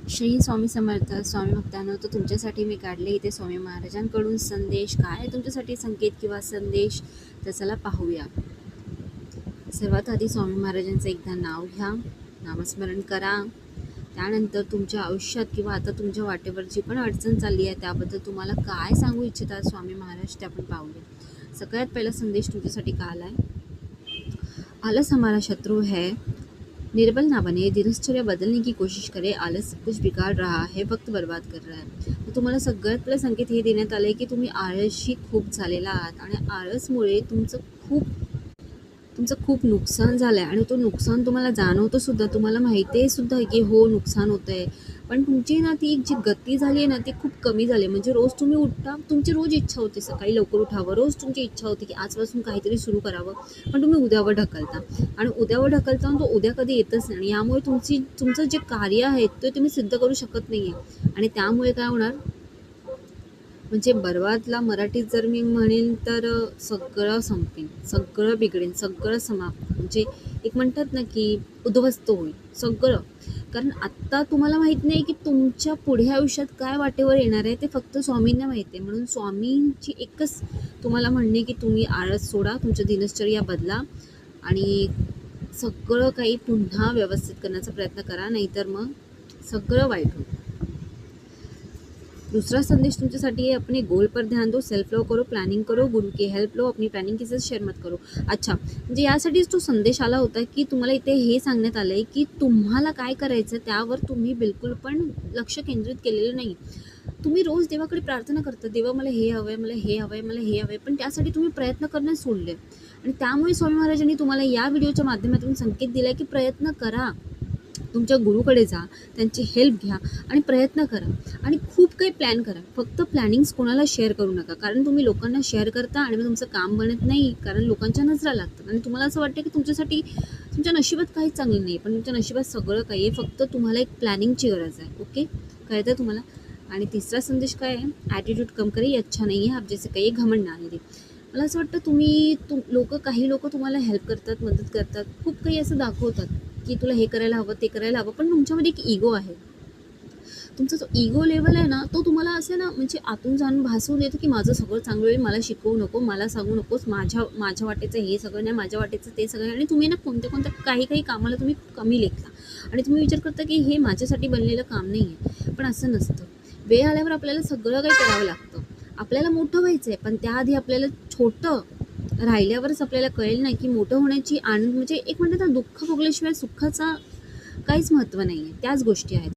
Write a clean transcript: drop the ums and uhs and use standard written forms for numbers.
श्री स्वामी समर्थ. स्वामी भक्तांनो, तर तुमच्यासाठी मी काढले इथे स्वामी महाराजांकडून संदेश. काय आहे तुमच्यासाठी संकेत किंवा संदेश, तर चला पाहूया. सर्वात आधी स्वामी महाराजांचं एकदा नाव घ्या, नामस्मरण करा. त्यानंतर तुमच्या आयुष्यात किंवा आता तुमच्या वाटेवर जी पण अडचण चालली आहे त्याबद्दल तुम्हाला काय सांगू इच्छितात स्वामी महाराज, ते आपण पाहूया. सगळ्यात पहिला संदेश तुमच्यासाठी का आला आहे? आलस हमारा शत्रु है, निर्बल ना बने, दिनचर्या बदलने की कोशिश करे, आलस सब कुछ बिगाड़ रहा है, वक्त बर्बाद कर रहा है. तर तुम्हाला सगळ्यात पहिले संकेत हे देण्यात आले की तुम्ही आळशी खूप झालेला आहात आणि आळसमुळे तुमचं खूप नुकसान झालं आहे आणि तो नुकसान तुम्हाला जाणवतो सुद्धा. तुम्हाला माहिती आहे सुद्धा की हो नुकसान होतं आहे, पण तुमची ना ती जी गती झाली आहे ना ती खूप कमी झाली. म्हणजे रोज तुम्ही उठता, तुमची रोज इच्छा होते सकाळी लवकर उठावं, रोज तुमची इच्छा होती की आजपासून काहीतरी सुरू करावं, पण तुम्ही उद्यावर ढकलता आणि उद्यावर ढकलता आणि तो उद्या कधी येतच नाही. यामुळे तुमचं जे कार्य आहे ते तुम्ही सिद्ध करू शकत नाही आहे आणि त्यामुळे काय होणार, म्हणजे बर्बादला मराठीत जर मी म्हणेन तर सगळं संपेन, सगळं बिघडेन, सगळं समाप्त, म्हणजे एक म्हणतात ना की उद्ध्वस्त होईल सगळं. कारण आत्ता तुम्हाला माहीत नाही की तुमच्या पुढे आयुष्यात काय वाटेवर येणार आहे, ते फक्त स्वामींना माहिती आहे. म्हणून स्वामींची एकच तुम्हाला म्हणणे की तुम्ही आळस सोडा, तुमच्या दिनचर्या बदला आणि सगळं काही पुन्हा व्यवस्थित करण्याचा प्रयत्न करा, नाहीतर मग सगळं वाईट होईल. दूसरा संदेश तुमच्यासाठी आहे, अपने गोल पर ध्यान दो, सेल्फ लव करो, प्लॅनिंग करो, गुरु की हेल्प लो, अपनी प्लॅनिंग किसी से शेअर मत करो. अच्छा, म्हणजे यासाठीच तो संदेश आला होता की तुम्हाला इथे हे सांगण्यात आलं आहे की तुम्हाला काय करायचं त्यावर तुम्ही बिलकुल पण लक्ष केंद्रित केलेलं नाही. तुम्ही रोज देवाकडे प्रार्थना करता, देवा मला हे हवं आहे, मला हे हवं आहे, मला हे हवं आहे, पण त्यासाठी तुम्ही प्रयत्न करणं सोडले आणि त्यामुळे स्वामी महाराजांनी तुम्हाला या व्हिडिओच्या माध्यमातून संकेत दिला की प्रयत्न करा, तुमच्या गुरुकडे जा, त्यांची हेल्प घ्या आणि प्रयत्न करा आणि खूप काही प्लॅन करा. फक्त प्लॅनिंग्स कोणाला शेअर करू नका, कारण तुम्ही लोकांना शेअर करता आणि मग तुमचं काम बनत नाही, कारण लोकांच्या नजरा लागतात आणि तुम्हाला असं वाटतं की तुमच्यासाठी तुमच्या नशिबात काहीच चांगलं नाही, पण तुमच्या नशिबात सगळं काही आहे, फक्त तुम्हाला एक प्लॅनिंगची गरज आहे. ओके, कळतं आहे तुम्हाला? आणि तिसरा संदेश काय आहे, ॲटिट्यूड कम करे, अच्छा नाही आहे आप जैसे काही घमंड ना दे. मला असं वाटतं काही लोक तुम्हाला हेल्प करतात, मदत करतात, खूप काही असं दाखवतात की तुला हे करायला हवं, ते करायला हवं, पण तुमच्यामध्ये एक इगो आहे. तुमचा जो इगो लेवल आहे ना, तो तुम्हाला असं ना म्हणजे आतून जाणून भासवून देतो की माझं सगळं चांगलं होईल, मला शिकवू नको, मला सांगू नकोस, माझ्या वाटेचं हे सगळं नाही, माझ्या वाटेचं ते सगळं. आणि तुम्ही ना कोणत्या काही कामाला तुम्ही कमी लेखता आणि तुम्ही विचार करता की हे माझ्यासाठी बनलेलं काम नाही आहे, पण असं नसतं. वेळ आल्यावर आपल्याला सगळं काही करावं लागतं. आपल्याला मोठं व्हायचं आहे, पण त्याआधी आपल्याला छोटं राहिल्यावरच आपल्याला कळेल नाही की मोठं होण्याची आनंद, म्हणजे एक म्हणतात ना, दुःख भोगल्याशिवाय सुखाचा काहीच महत्त्व नाही आहे. त्याच गोष्टी आहेत.